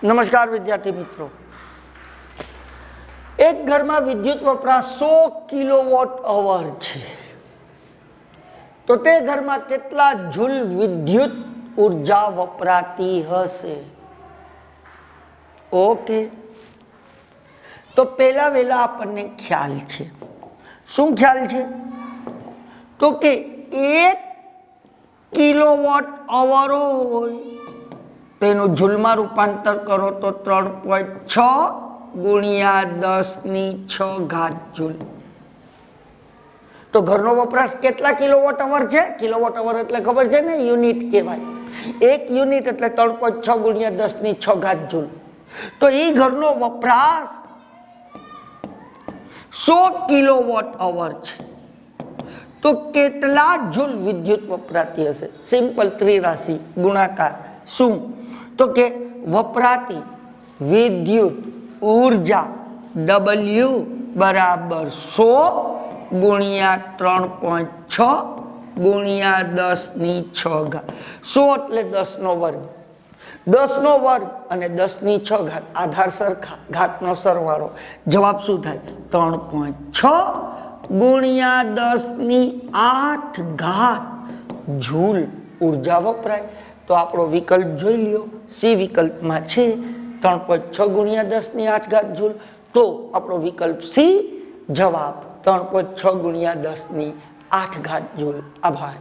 नमस्कार विद्यार्थी मित्रों। एक घर में विद्युत वपराश 100 किलोवॉट अवर है तो ते घर में केटला जूल विद्युत ऊर्जा वपराती हशे। ओके, तो पहला वेला आपने ख्याल है, शू ख्याल है तो के 1 किलोवॉट अवर जूल में रूपांतर करो तो 3.6 गुणिया 10⁶ जूल। तो घरनो वपराश केटला किलोवॉट अवर है? किलोवॉट अवर एटले खबर है ने, यूनिट कहेवाय। 1 यूनिट एटले 3.6 गुणिया 10⁶ जूल। तो ये घरनो वपराश 100 किलोवॉट अवर है तो केटला जूल विद्युत वपराती हशे? सिंपल त्रिराशि गुणाकार शू तो के वपराती विद्युत ऊर्जा W बराबर 100 गुणिया 3.6 गुणिया 10⁶ 100 એટલે 10 નો વર્ગ, 10 નો વર્ગ અને 10⁶ આધાર સરખા, ઘાતનો સરવાળો, જવાબ શું થાય? 3.6 गुणिया 10⁸ जूल ऊर्जा वपराय। तो आपणो विकल्प जोई लियो, सी विकल्प में छे 3.6 गुणिया 10⁸ जूल। तो आपणो विकल्प सी जवाब 3.6 गुणिया 10⁸ जूल। आभार।